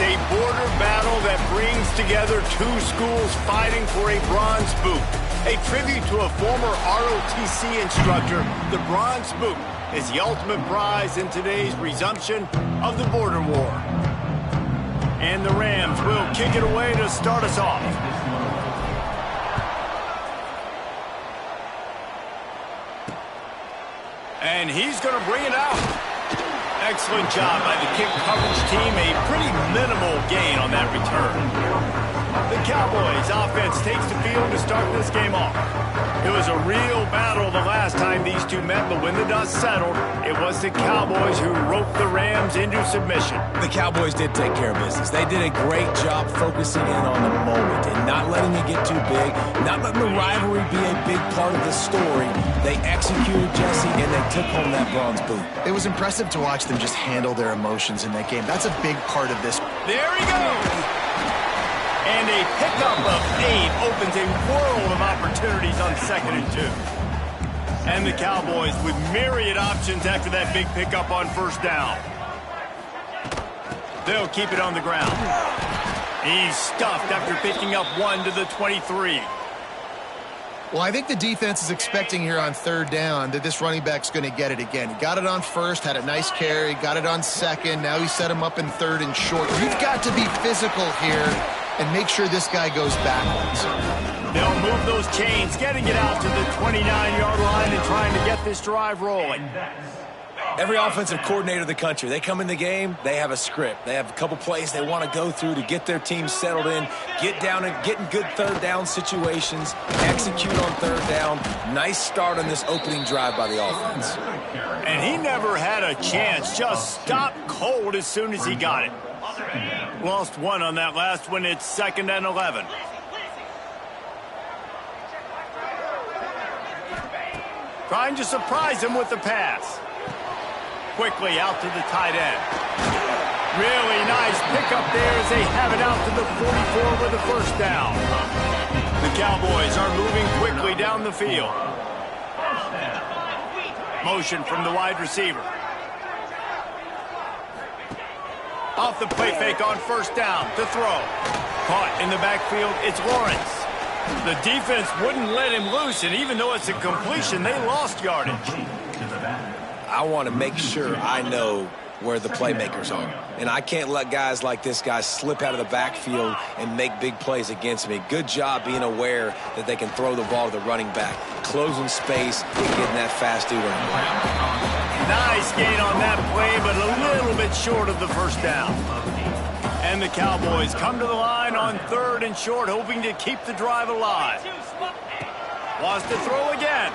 a border battle that brings together two schools fighting for a bronze boot. A tribute to a former ROTC instructor, the Bronze Boot is the ultimate prize in today's resumption of the border war. And the Rams will kick it away to start us off. And he's going to bring it out. Excellent job by the kick coverage team. A pretty minimal gain on that return. The Cowboys offense takes the field to start this game off. It was a real battle the last time these two met, but when the dust settled, it was the Cowboys who roped the Rams into submission. The Cowboys did take care of business. They did a great job focusing in on the moment and not letting it get too big, not letting the rivalry be a big part of the story. They executed, Jesse, and they took home that bronze boot. It was impressive to watch them just handle their emotions in that game. That's a big part of this. There he goes! And a pickup of 8 opens a world of opportunities on 2nd and 2. And the Cowboys with myriad options after that big pickup on 1st down. They'll keep it on the ground. He's stuffed after picking up 1 to the 23. Well, I think the defense is expecting here on 3rd down that this running back's going to get it again. He got it on 1st, had a nice carry, got it on 2nd. Now he set him up in 3rd and short. You've got to be physical here and make sure this guy goes backwards. They'll move those chains, getting it out to the 29-yard line and trying to get this drive rolling. Every offensive coordinator in the country, they come in the game, they have a script. They have a couple plays they want to go through to get their team settled in, get down and get in good 3rd down situations, execute on 3rd down. Nice start on this opening drive by the offense. And he never had a chance, just stopped cold as soon as he got it. Lost 1 on that last one. It's 2nd and 11. Trying to surprise him with the pass. Quickly out to the tight end. Really nice pickup there as they have it out to the 44 with the 1st down. The Cowboys are moving quickly down the field. Motion from the wide receiver. Off the play fake on 1st down to throw. Caught in the backfield, it's Lawrence. The defense wouldn't let him loose, and even though it's a completion, they lost yardage. I want to make sure I know where the playmakers are. And I can't let guys like this guy slip out of the backfield and make big plays against me. Good job being aware that they can throw the ball to the running back, closing space and getting that fast dude on. Nice gain on that play, but a little bit short of the 1st down. And the Cowboys come to the line on 3rd and short, hoping to keep the drive alive. Wants to throw again.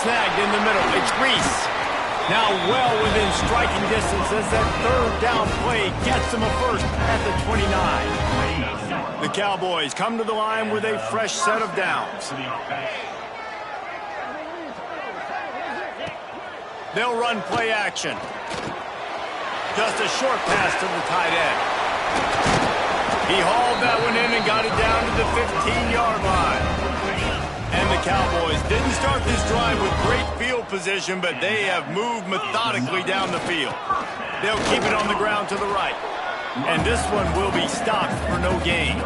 Snagged in the middle. It's Reese. Now well within striking distance as that 3rd down play gets them a 1st at the 29. The Cowboys come to the line with a fresh set of downs. They'll run play action. Just a short pass to the tight end. He hauled that one in and got it down to the 15-yard line. And the Cowboys didn't start this drive with great field position, but they have moved methodically down the field. They'll keep it on the ground to the right. And this one will be stopped for no gain.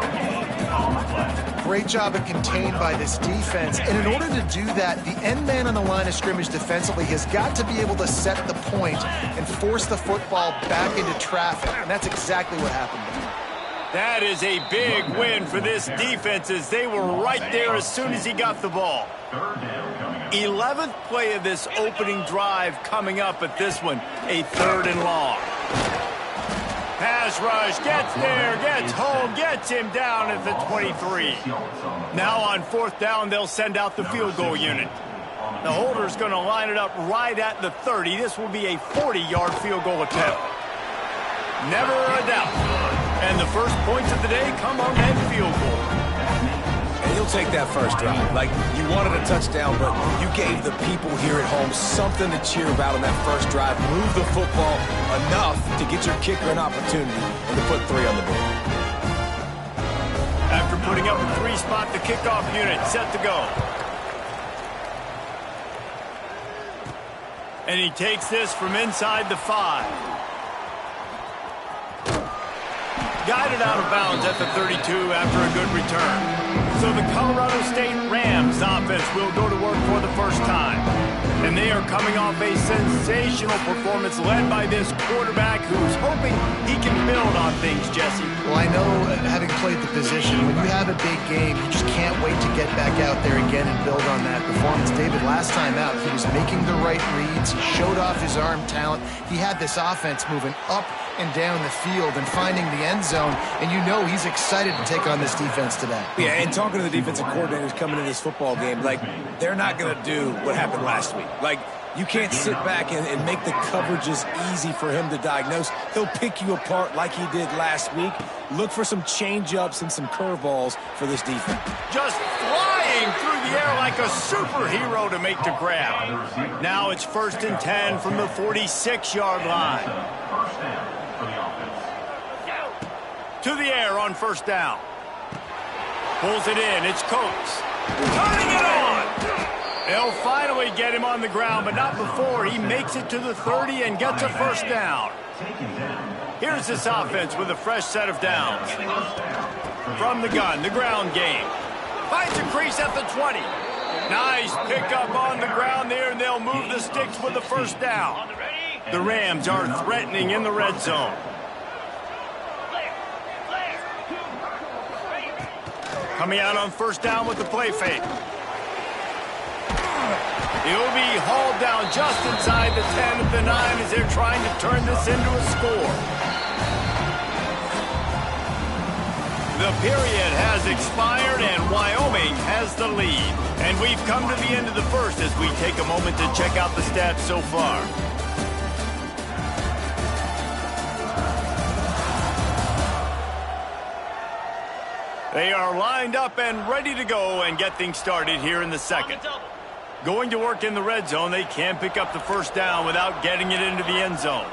Great job of contained by this defense. And in order to do that, the end man on the line of scrimmage defensively has got to be able to set the point and force the football back into traffic. And that's exactly what happened there. That is a big win for this defense as they were right there as soon as he got the ball. 11th play of this opening drive coming up, but this one a 3rd and long. Pass rush, gets there, gets home, gets him down at the 23. Now on 4th down, they'll send out the field goal unit. The holder's going to line it up right at the 30. This will be a 40-yard field goal attempt. Never a doubt. And the first points of the day come on that field goal. And he'll take that 1st drive. Like, you wanted a touchdown, but you gave the people here at home something to cheer about on that 1st drive. Move the football enough to get your kicker an opportunity and to put 3 on the board. After putting up a 3 spot, the kickoff unit set to go. And he takes this from inside the 5. guided out of bounds at the 32 after a good return. So the Colorado State Rams offense will go to work for the first time. And they are coming off a sensational performance led by this quarterback who's hoping he can build on things, Jesse. Well, I know, having played the position, when you have a big game, you just can't wait to get back out there again and build on that performance. David, last time out, he was making the right reads. He showed off his arm talent. He had this offense moving up and down the field and finding the end zone, and you know he's excited to take on this defense today. Yeah, and talking to the defensive coordinators coming in this football game, like, they're not going to do what happened last week. Like, you can't sit back and make the coverages easy for him to diagnose. He'll pick you apart like he did last week. Look for some change-ups and some curveballs for this defense. Just flying through the air like a superhero to make the grab. Now it's 1st and 10 from the 46-yard line. To the air on 1st down. Pulls it in. It's Coates. Turning it on. They'll finally get him on the ground, but not before he makes it to the 30 and gets a 1st down. Here's this offense with a fresh set of downs. From the gun, the ground game. Finds a crease at the 20. Nice pickup on the ground there, and they'll move the sticks with the 1st down. The Rams are threatening in the red zone. Coming out on 1st down with the play fake. He'll be hauled down just inside the 10 at the 9 as they're trying to turn this into a score. The period has expired and Wyoming has the lead. And we've come to the end of the first as we take a moment to check out the stats so far. They are lined up and ready to go and get things started here in the second. Going to work in the red zone, they can't pick up the 1st down without getting it into the end zone.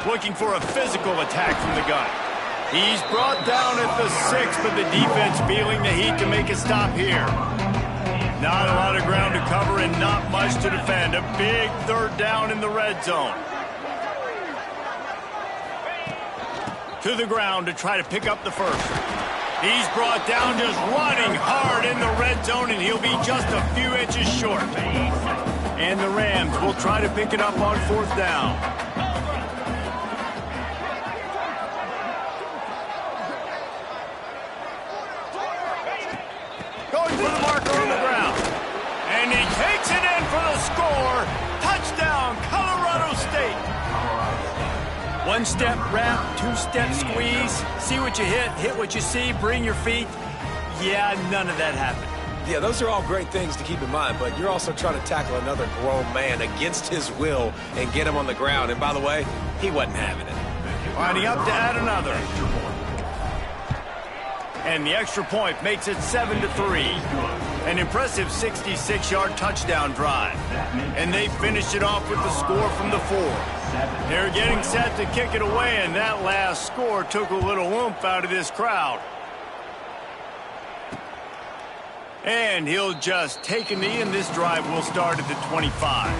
Looking for a physical attack from the gun. He's brought down at the 6, but the defense feeling the heat to make a stop here. Not a lot of ground to cover and not much to defend. A big 3rd down in the red zone. To the ground to try to pick up the 1st. He's brought down just running hard in the red zone, and he'll be just a few inches short. And the Rams will try to pick it up on 4th down. Going for the marker on the ground. And he takes it in for the score. Touchdown, Colorado State. 1-step wrap, 2-step squeeze. See what you hit what you see, bring your feet. Yeah, none of that happened. Yeah, those are all great things to keep in mind, but you're also trying to tackle another grown man against his will and get him on the ground. And by the way, he wasn't having it. Lining up to add another. And the extra point makes it 7-3. An impressive 66-yard touchdown drive. And they finished it off with the score from the 4. They're getting set to kick it away, and that last score took a little oomph out of this crowd. And he'll just take a knee, and this drive will start at the 25.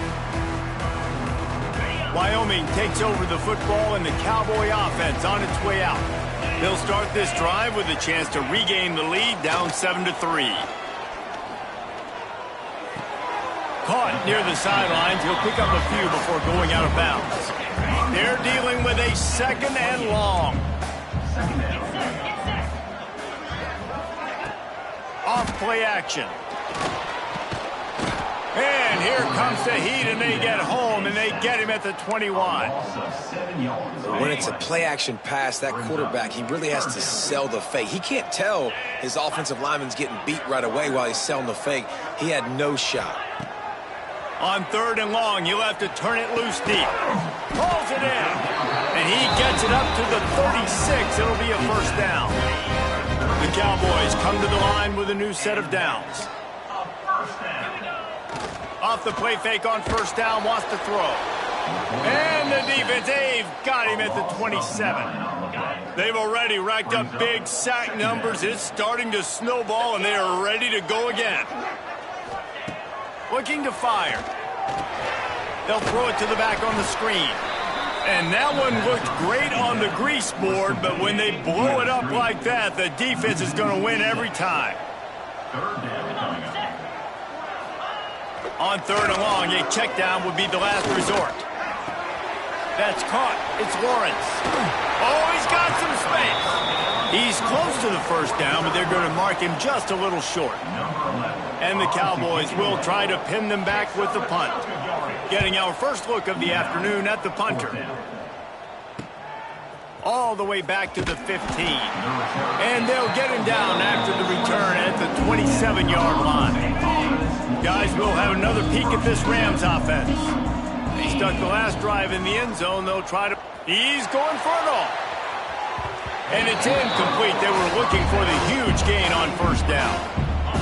Wyoming takes over the football, and the Cowboy offense on its way out. They'll start this drive with a chance to regain the lead, down 7-3. Caught near the sidelines. He'll pick up a few before going out of bounds. They're dealing with a 2nd and long. Off play action. And here comes the heat, and they get home, and they get him at the 21. When it's a play-action pass, that quarterback, he really has to sell the fake. He can't tell his offensive lineman's getting beat right away while he's selling the fake. He had no shot. On 3rd and long, you'll have to turn it loose deep. Pulls it in. And he gets it up to the 36. It'll be a 1st down. The Cowboys come to the line with a new set of downs. Off the play fake on 1st down, wants to throw. And the defense, they've got him at the 27. They've already racked up big sack numbers. It's starting to snowball, and they are ready to go again. Looking to fire. They'll throw it to the back on the screen. And that one looked great on the grease board, but when they blow it up like that, the defense is going to win every time. On third and long, a check down would be the last resort. That's caught. It's Lawrence. Oh, he's got some space. He's close to the first down, but they're going to mark him just a little short. And the Cowboys will try to pin them back with the punt. Getting our first look of the afternoon at the punter. All the way back to the 15. And they'll get him down after the return at the 27-yard line. Guys, we'll have another peek at this Rams offense. They stuck the last drive in the end zone. They'll try to... He's going for it all. And it's incomplete. They were looking for the huge gain on first down.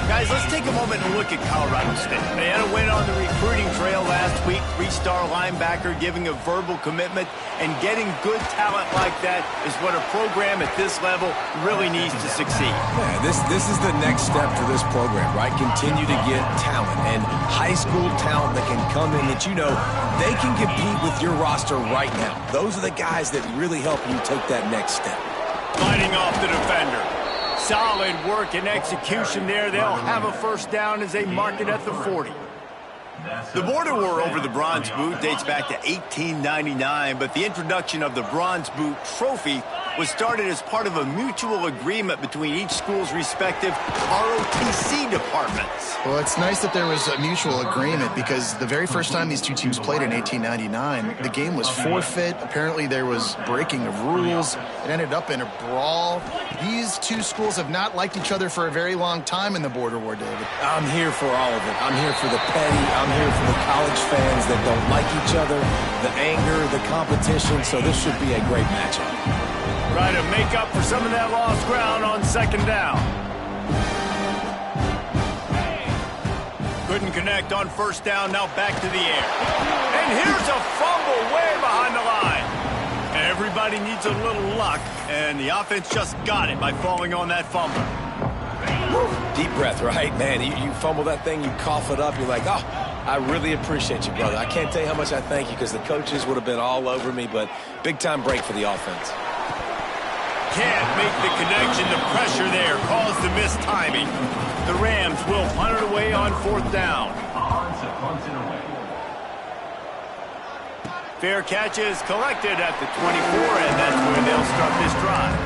Guys, let's take a moment and look at Colorado State. They had a win on the recruiting trail last week. 3-star linebacker giving a verbal commitment, and getting good talent like that is what a program at this level really needs to succeed. Yeah, this is the next step for this program, right? Continue to get talent, and high school talent that can come in that they can compete with your roster right now. Those are the guys that really help you take that next step. Fighting off the defender. Solid work and execution there. They'll have a first down as they mark it at the 40. The border war over the Bronze Boot dates back to 1899, but the introduction of the Bronze Boot trophy was started as part of a mutual agreement between each school's respective ROTC departments. Well, it's nice that there was a mutual agreement, because the very first time these two teams played in 1899, the game was forfeit. Apparently there was breaking of rules. It ended up in a brawl. These two schools have not liked each other for a very long time in the border war, David. I'm here for all of it. I'm here for the petty. I'm here for the college fans that don't like each other, the anger, the competition. So this should be a great matchup. Try to make up for some of that lost ground on second down. Couldn't connect on first down, now back to the air. And here's a fumble way behind the line. Everybody needs a little luck, and the offense just got it by falling on that fumble. Deep breath, right? Man, you fumble that thing, you cough it up, you're like, oh, I really appreciate you, brother. I can't tell you how much I thank you, because the coaches would have been all over me, but big-time break for the offense. Can't make the connection. The pressure there caused the missed timing. The Rams will punt it away on fourth down. Fair catch is collected at the 24, and that's where they'll start this drive.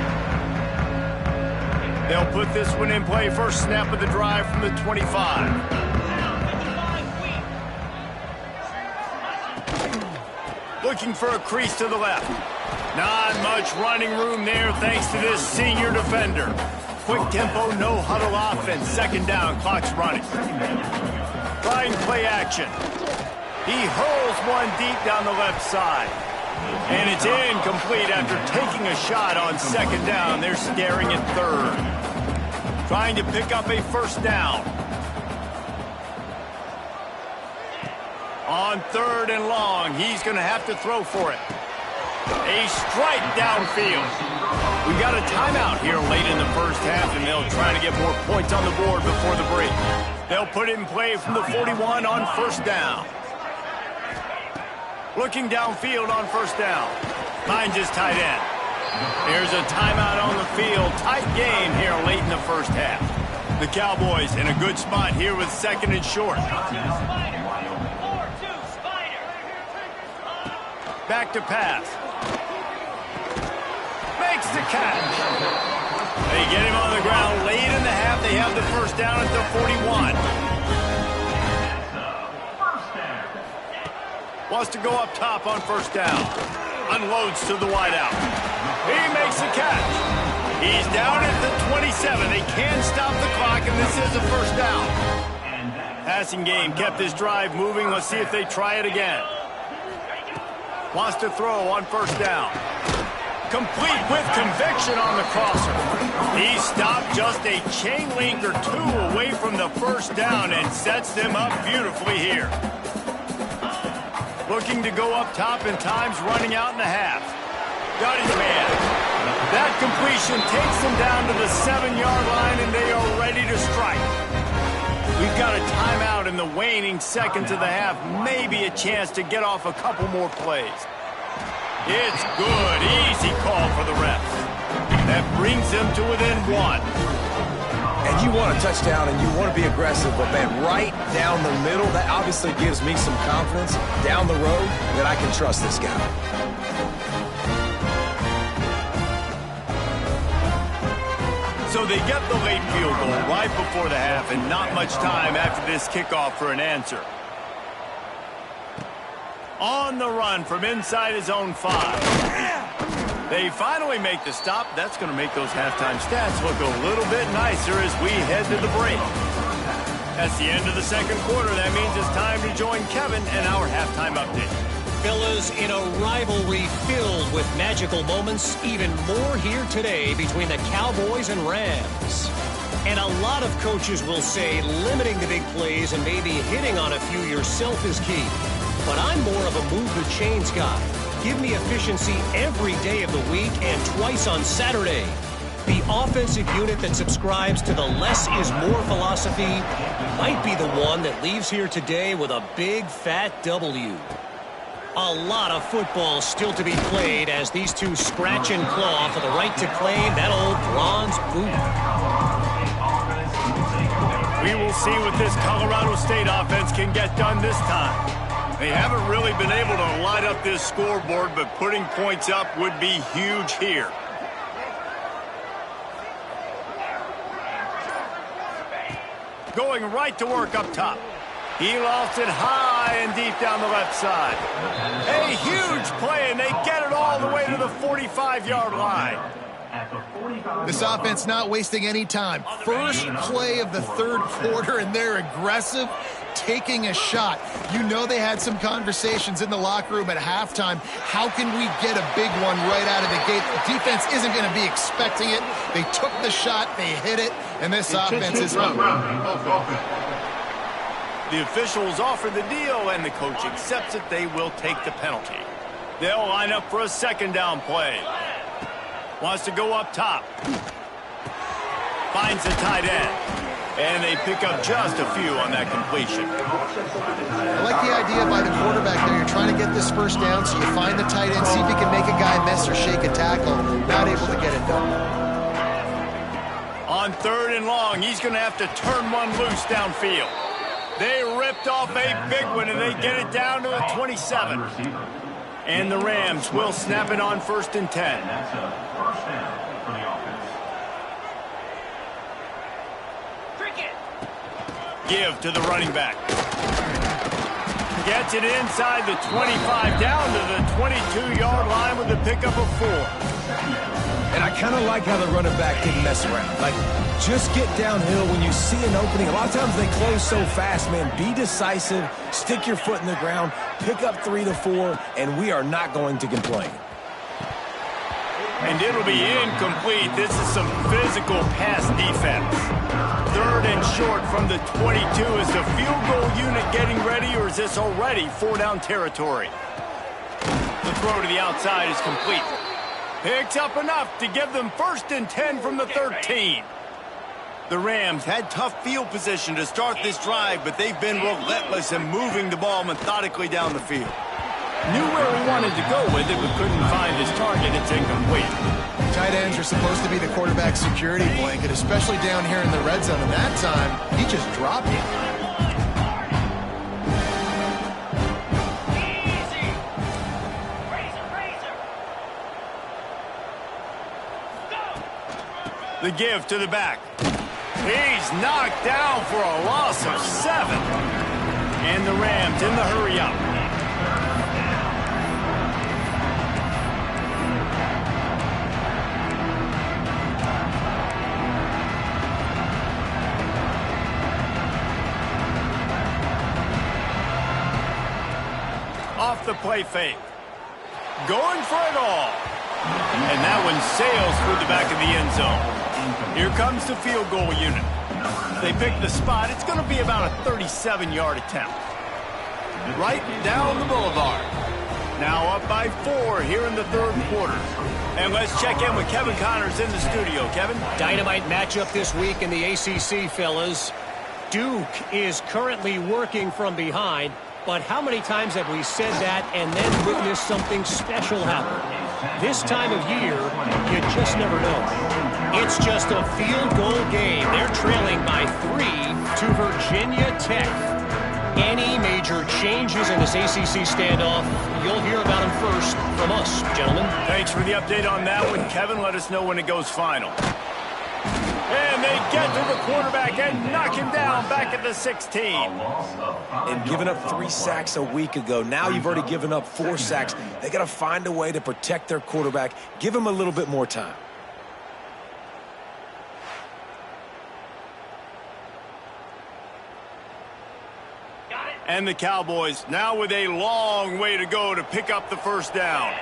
They'll put this one in play. First snap of the drive from the 25. Looking for a crease to the left. Not much running room there thanks to this senior defender. Quick tempo, no huddle offense. Second down, clock's running. Trying play action. He hurls one deep down the left side. And it's incomplete after taking a shot on second down. They're staring at third. Trying to pick up a first down. On third and long, he's going to have to throw for it. A strike downfield. We got a timeout here late in the first half, and they'll try to get more points on the board before the break. They'll put it in play from the 41 on first down. Looking downfield on first down. Finds his tight end. There's a timeout on the field. Tight game here late in the first half. The Cowboys in a good spot here with second and short. Back to pass. Makes the catch. They get him on the ground late in the half. They have the first down at the 41. Wants to go up top on first down. Unloads to the wideout. He makes the catch. He's down at the 27. They can stop the clock, and this is a first down. Passing game kept this drive moving. Let's see if they try it again. Wants to throw on first down. Complete with conviction on the crosser. He stopped just a chain link or two away from the first down and sets them up beautifully here. Looking to go up top, and time's running out in the half. Got his man. That completion takes them down to the 7-yard line, and they are ready to strike. We've got a timeout in the waning seconds of the half. Maybe a chance to get off a couple more plays. It's good. Easy call for the refs. That brings them to within 1. And you want a touchdown and you want to be aggressive, but, man, right down the middle, that obviously gives me some confidence down the road that I can trust this guy. So they get the late field goal right before the half and not much time after this kickoff for an answer. On the run from inside his own 5. They finally make the stop. That's going to make those halftime stats look a little bit nicer as we head to the break. That's the end of the second quarter. That means it's time to join Kevin and our halftime update. Fellas, in a rivalry filled with magical moments, even more here today between the Cowboys and Rams. And a lot of coaches will say limiting the big plays and maybe hitting on a few yourself is key. But I'm more of a move the chains guy. Give me efficiency every day of the week and twice on Saturday. The offensive unit that subscribes to the less is more philosophy might be the one that leaves here today with a big fat W. A lot of football still to be played as these two scratch and claw for the right to claim that old bronze boot. We will see what this Colorado State offense can get done this time. They haven't really been able to light up this scoreboard, but putting points up would be huge here. Going right to work up top. He lofts it high and deep down the left side. A huge play, and they get it all the way to the 45-yard line. This offense not wasting any time. First play of the third quarter, and they're aggressive, taking a shot. You know they had some conversations in the locker room at halftime. How can we get a big one right out of the gate? The defense isn't going to be expecting it. They took the shot, they hit it, and this offense is up. The officials offer the deal, and the coach accepts it. They will take the penalty. They'll line up for a second down play. Wants to go up top. Finds the tight end. And they pick up just a few on that completion. I like the idea by the quarterback there. You're trying to get this first down, so you find the tight end, see if he can make a guy miss or shake a tackle. Not able to get it done. On third and long, he's going to have to turn one loose downfield. They ripped off a big one, and they get it down to the 27. And the Rams will snap it on 1st and 10. Give to the running back. Gets it inside the 25, down to the 22-yard line with a pickup of 4. And I kind of like how the running back didn't mess around. Like, just get downhill when you see an opening. A lot of times they close so fast, man. Be decisive, stick your foot in the ground, pick up 3 to 4, and we are not going to complain. And it'll be incomplete. This is some physical pass defense. 3rd and short from the 22. Is the field goal unit getting ready, or is this already 4-down territory? The throw to the outside is complete. Picks up enough to give them 1st and 10 from the 13. The Rams had tough field position to start this drive, but they've been relentless in moving the ball methodically down the field. Knew where he wanted to go with it, but couldn't find his target. It's incomplete. Tight ends are supposed to be the quarterback's security blanket, especially down here in the red zone. And that time, he just dropped it. The give to the back. He's knocked down for a loss of 7. And the Rams in the hurry-up. Off the play fake. Going for it all. And that one sails through the back of the end zone. Here comes the field goal unit. They pick the spot. It's going to be about a 37-yard attempt. Right down the boulevard. Now up by 4 here in the third quarter. And let's check in with Kevin Connors in the studio. Kevin? Dynamite matchup this week in the ACC, fellas. Duke is currently working from behind. But how many times have we said that and then witnessed something special happen? This time of year, you just never know. It's just a field goal game. They're trailing by 3 to Virginia Tech. Any major changes in this ACC standoff, you'll hear about them first from us, gentlemen. Thanks for the update on that one, Kevin. Let us know when it goes final. And they get to the quarterback and knock him down back at the 16. And giving up 3 sacks a week ago. Now you've already given up 4 sacks. They got to find a way to protect their quarterback. Give him a little bit more time. And the Cowboys now with a long way to go to pick up the first down.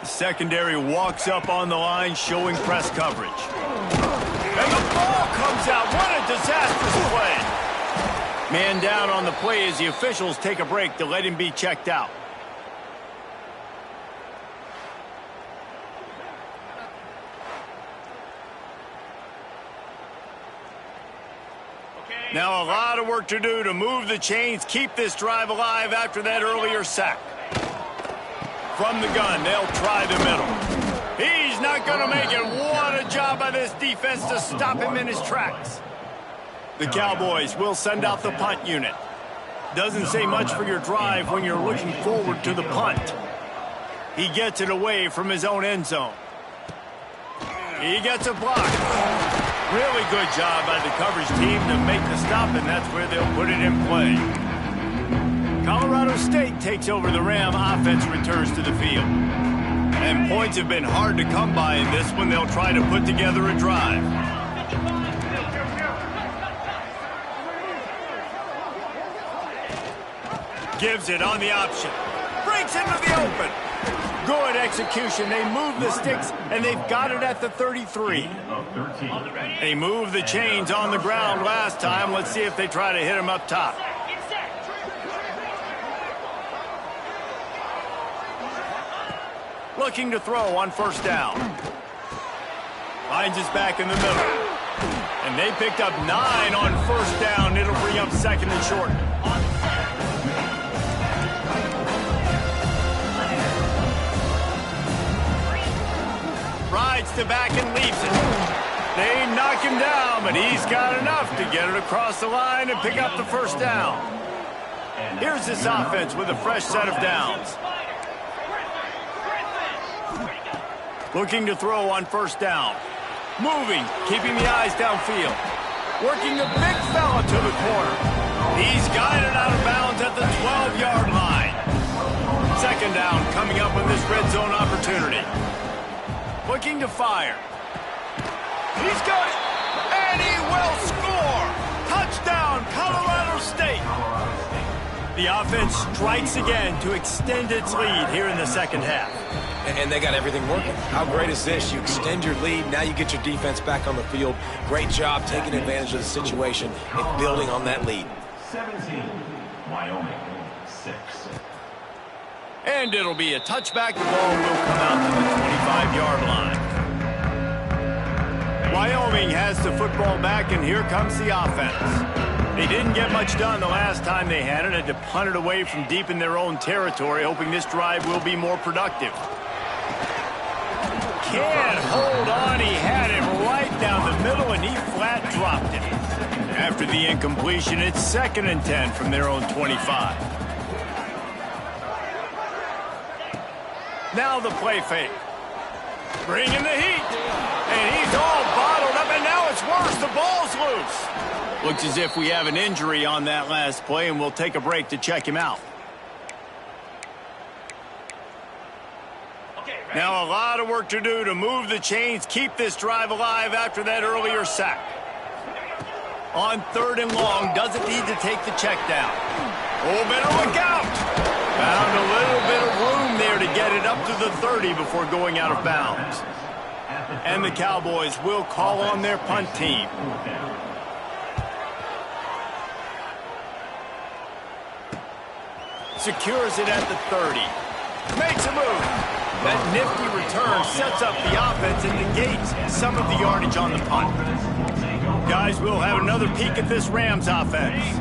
The secondary walks up on the line, showing press coverage. And the ball comes out. What a disastrous play. Man down on the play as the officials take a break to let him be checked out. Now a lot of work to do to move the chains, keep this drive alive after that earlier sack. From the gun, they'll try the middle. He's not going to make it. What a job by this defense to stop him in his tracks. The Cowboys will send out the punt unit. Doesn't say much for your drive when you're looking forward to the punt. He gets it away from his own end zone. He gets a block. Really good job by the coverage team to make the stop, and that's where they'll put it in play. Colorado State takes over the Ram offense, returns to the field. And points have been hard to come by in this one. They'll try to put together a drive. Gives it on the option. Breaks into the open. Good execution. They move the sticks, and they've got it at the 33. They moved the chains on the ground last time. Let's see if they try to hit him up top. Looking to throw on first down. Finds his back in the middle. And they picked up 9 on first down. It'll bring up second and short. Rides to back and leaves it. They knock him down, but he's got enough to get it across the line and pick up the first down. Here's this offense with a fresh set of downs. Looking to throw on first down. Moving, keeping the eyes downfield. Working the big fella to the corner. He's guided out of bounds at the 12-yard line. Second down coming up on this red zone opportunity. Looking to fire. He's got it, and he will score. Touchdown, Colorado State. The offense strikes again to extend its lead here in the second half. And they got everything working. How great is this? You extend your lead, now you get your defense back on the field. Great job taking advantage of the situation and building on that lead. 17, Wyoming, 6. And it'll be a touchback. The ball will come out to the 25-yard line. Wyoming has the football back, and here comes the offense. They didn't get much done the last time they had it. Had to punt it away from deep in their own territory, hoping this drive will be more productive. Can't hold on. He had it right down the middle, and he flat dropped it. After the incompletion, it's 2nd and 10 from their own 25. Now the play fake. Bringing the heat. And he's all bottled up, and now it's worse. The ball's loose. Looks as if we have an injury on that last play, and we'll take a break to check him out. Now a lot of work to do to move the chains, keep this drive alive after that earlier sack. On 3rd and long, doesn't need to take the check down. Oh, better look out. Found a little bit of room there to get it up to the 30 before going out of bounds. And the Cowboys will call on their punt team. Secures it at the 30. Makes a move. That nifty return sets up the offense and negates some of the yardage on the punt. Guys, we'll have another peek at this Rams offense.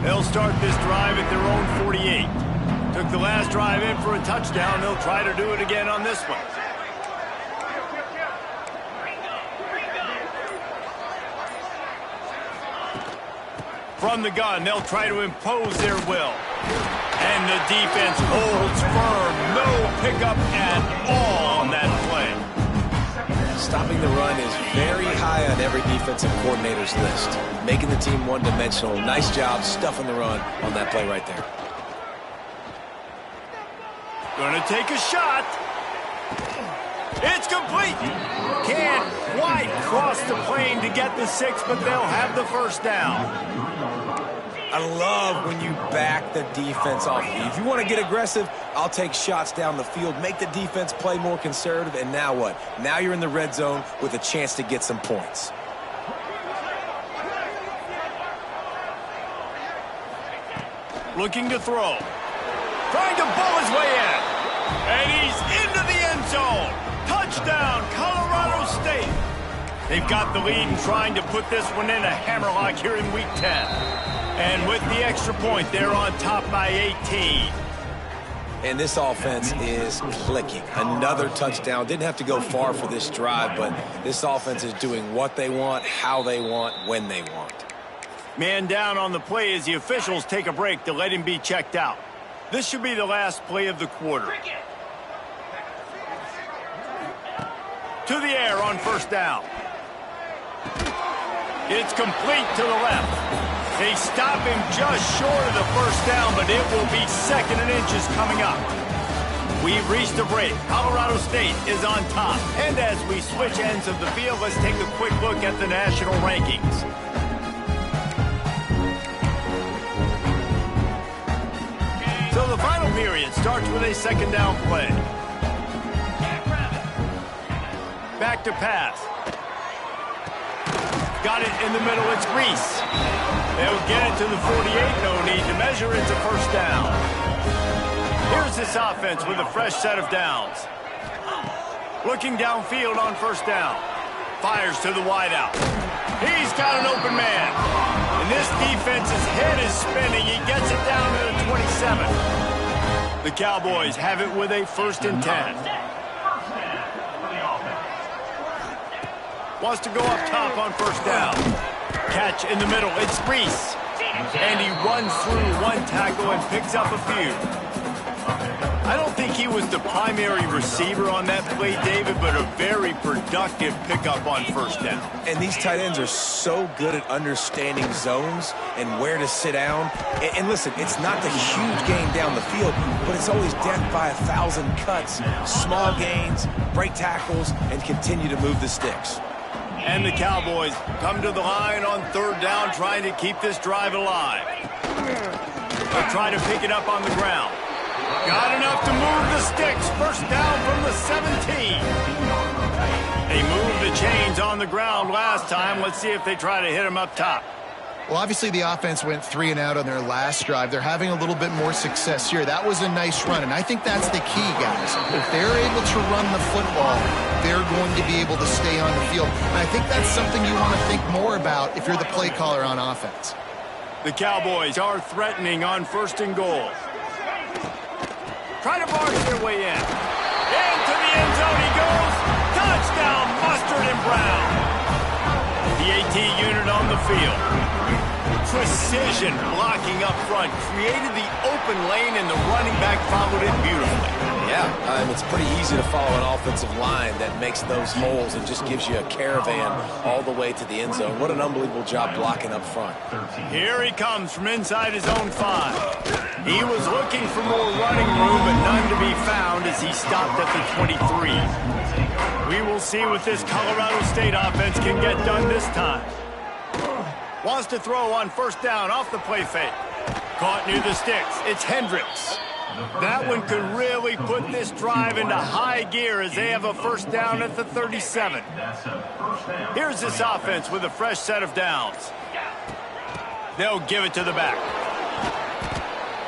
They'll start this drive at their own 48. Took the last drive in for a touchdown. They'll try to do it again on this one. From the gun, they'll try to impose their will. And the defense holds firm. No pickup at all on that play. Stopping the run is very high on every defensive coordinator's list. Making the team one-dimensional. Nice job stuffing the run on that play right there. Gonna take a shot. It's complete. Can't quite cross the plane to get the 6, but they'll have the first down. I love when you back the defense off. If you want to get aggressive, I'll take shots down the field, make the defense play more conservative, and now what? Now you're in the red zone with a chance to get some points. Looking to throw. Trying to bull his way in. And he's into the end zone. Touchdown, Colorado State. They've got the lead and trying to put this one in a hammerlock here in Week 10. And with the extra point, they're on top by 18. And this offense is clicking. Another touchdown. Didn't have to go far for this drive, but this offense is doing what they want, how they want, when they want. Man down on the play as the officials take a break to let him be checked out. This should be the last play of the quarter. To the air on first down. It's complete to the left. They stop him just short of the first down, but it will be 2nd and inches coming up. We've reached a break. Colorado State is on top. And as we switch ends of the field, let's take a quick look at the national rankings. So the final period starts with a 2nd down play. Back to pass. Got it in the middle. It's Reese. They'll get it to the 48. No need to measure. It's a first down. Here's this offense with a fresh set of downs. Looking downfield on first down. Fires to the wideout. He's got an open man. And this defense's head is spinning. He gets it down to the 27. The Cowboys have it with a 1st and 10. Wants to go up top on first down. Catch in the middle. It's Reese. And he runs through one tackle and picks up a few. I don't think he was the primary receiver on that play, David, but a very productive pickup on first down. And these tight ends are so good at understanding zones and where to sit down. And listen, it's not the huge gain down the field, but it's always death by 1,000 cuts, small gains, break tackles, and continue to move the sticks. And the Cowboys come to the line on 3rd down, trying to keep this drive alive. They'll try to pick it up on the ground. Got enough to move the sticks. First down from the 17. They moved the chains on the ground last time. Let's see if they try to hit them up top. Well, obviously the offense went 3 and out on their last drive. They're having a little bit more success here. That was a nice run, and I think that's the key, guys. If they're able to run the football, they're going to be able to stay on the field. And I think that's something you want to think more about if you're the play caller on offense. The Cowboys are threatening on 1st and goal. Try to barge their way in. Into the end zone he goes. Touchdown, Mustard and Brown. The AT unit on the field. Precision blocking up front. Created the open lane, and the running back followed it beautifully. Yeah, it's pretty easy to follow an offensive line that makes those holes and just gives you a caravan all the way to the end zone. What an unbelievable job blocking up front. Here he comes from inside his own 5. He was looking for more running room, but none to be found as he stopped at the 23. We will see what this Colorado State offense can get done this time. Wants to throw on first down off the play fake. Caught near the sticks. It's Hendricks. That one could really put this drive into high gear as they have a first down at the 37. Here's this offense with a fresh set of downs. They'll give it to the back.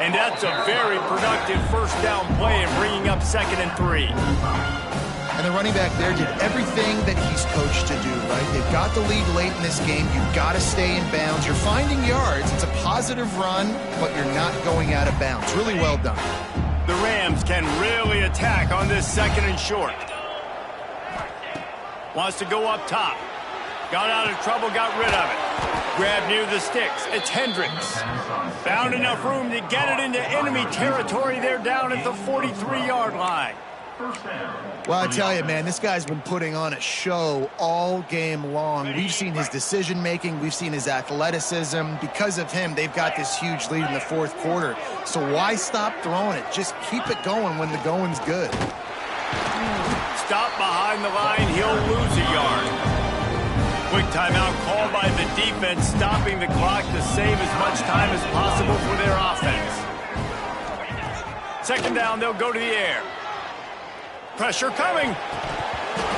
And that's a very productive first down play and bringing up 2nd and 3. And the running back there did everything that he's coached to do, right? They've got the lead late in this game. You've got to stay in bounds. You're finding yards. It's a positive run, but you're not going out of bounds. Really well done. The Rams can really attack on this 2nd and short. Wants to go up top. Got out of trouble, got rid of it. Grab near the sticks. It's Hendricks. Found enough room to get it into enemy territory. They're down at the 43-yard line. Well, I tell you, man, this guy's been putting on a show all game long. We've seen his decision-making. We've seen his athleticism. Because of him, they've got this huge lead in the 4th quarter. So why stop throwing it? Just keep it going when the going's good. Stop behind the line. He'll lose a yard. Quick timeout called by the defense, stopping the clock to save as much time as possible for their offense. 2nd down, they'll go to the air. Pressure coming.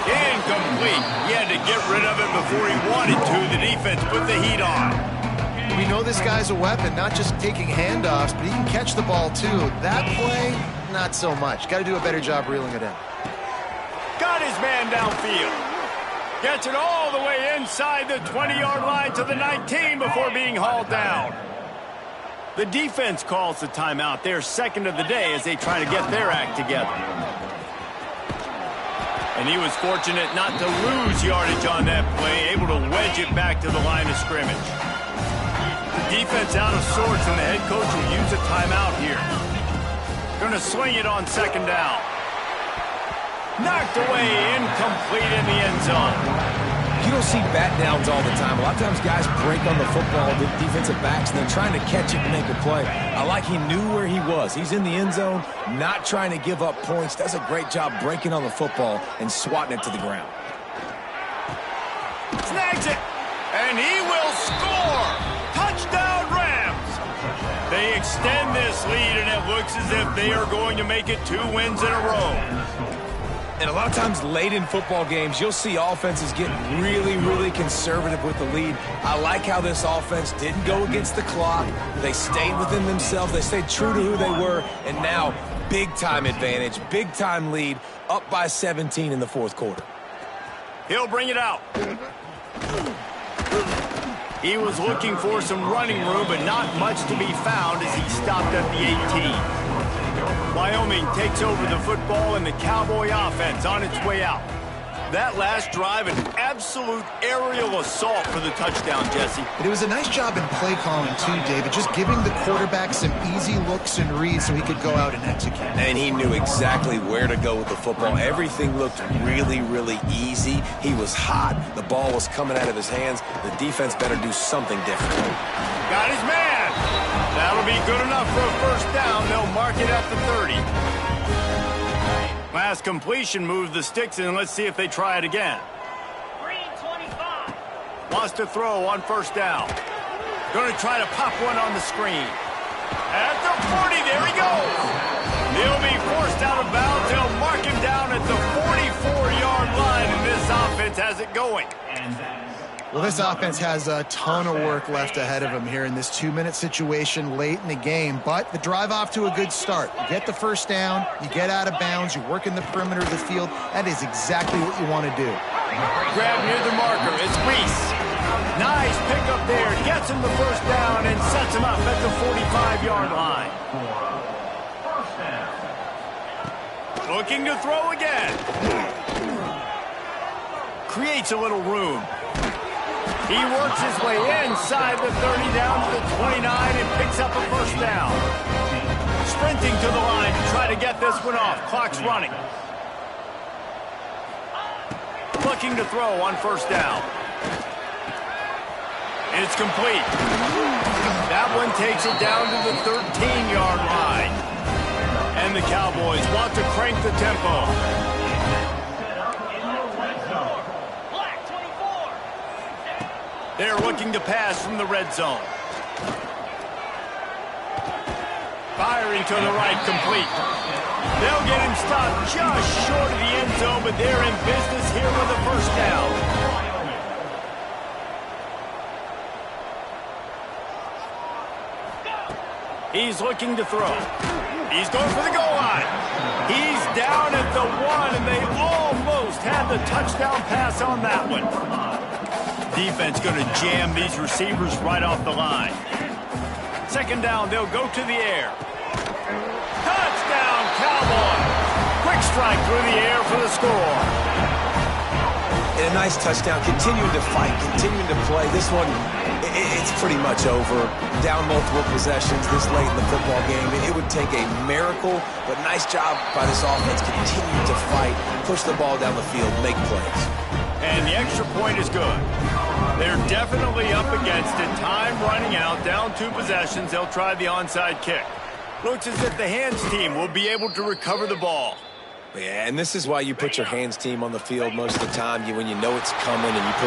Incomplete. He had to get rid of it before he wanted to. The defense put the heat on. We know this guy's a weapon, not just taking handoffs, but he can catch the ball too. That play, not so much. Got to do a better job reeling it in. Got his man downfield. Gets it all the way inside the 20-yard line to the 19 before being hauled down. The defense calls the timeout. Their 2nd of the day as they try to get their act together. And he was fortunate not to lose yardage on that play, able to wedge it back to the line of scrimmage. The defense out of sorts, and the head coach will use a timeout here. Going to swing it on 2nd down. Knocked away, incomplete in the end zone. You don't see bat downs all the time. A lot of times guys break on the football, the defensive backs, and they're trying to catch it and make a play. I like he knew where he was. He's in the end zone, not trying to give up points. Does a great job breaking on the football and swatting it to the ground. Snags it, and he will score. Touchdown, Rams. They extend this lead, and it looks as if they are going to make it 2 wins in a row. And a lot of times late in football games, you'll see offenses get really, really conservative with the lead. I like how this offense didn't go against the clock. They stayed within themselves. They stayed true to who they were. And now, big-time advantage, big-time lead, up by 17 in the 4th quarter. He'll bring it out. He was looking for some running room, but not much to be found as he stopped at the 18. Wyoming takes over the football and the Cowboy offense on its way out. That last drive, an absolute aerial assault for the touchdown, Jesse. But it was a nice job in play calling too, David, just giving the quarterback some easy looks and reads so he could go out and execute. And he knew exactly where to go with the football. Everything looked really, really easy. He was hot. The ball was coming out of his hands. The defense better do something different. Got his man. That'll be good enough for a first down. They'll mark it at the 30. Last completion moved the sticks in. Let's see if they try it again. Green 25. Wants to throw on first down. Going to try to pop one on the screen. At the 40, there he goes. He'll be forced out of bounds. They'll mark him down at the 44-yard line, and this offense has it going. Well, this offense has a ton of work left ahead of them here in this 2-minute situation late in the game, but the drive off to a good start. You get the first down, you get out of bounds, you work in the perimeter of the field. That is exactly what you want to do. Grab near the marker. It's Reese. Nice pickup there. Gets him the first down and sets him up at the 45-yard line. Looking to throw again. Creates a little room. He works his way inside the 30 down to the 29 and picks up a first down. Sprinting to the line to try to get this one off. Clock's running. Looking to throw on first down. And it's complete. That one takes it down to the 13-yard line. And the Cowboys want to crank the tempo. They're looking to pass from the red zone. Firing to the right, complete. They'll get him stopped just short of the end zone, but they're in business here with a first down. He's looking to throw. He's going for the goal line. He's down at the 1, and they almost almost had the touchdown pass on that one. Defense going to jam these receivers right off the line. Second down, they'll go to the air. Touchdown, Cowboy! Quick strike through the air for the score. And a nice touchdown, continuing to fight, continuing to play. This one, it's pretty much over. Down multiple possessions this late in the football game. It would take a miracle, but nice job by this offense. Continue to fight, push the ball down the field, make plays. And the extra point is good. They're definitely up against it. Time running out, down 2 possessions. They'll try the onside kick. Looks as if the hands team will be able to recover the ball. Yeah, and this is why you put your hands team on the field most of the time. When you know it's coming and you put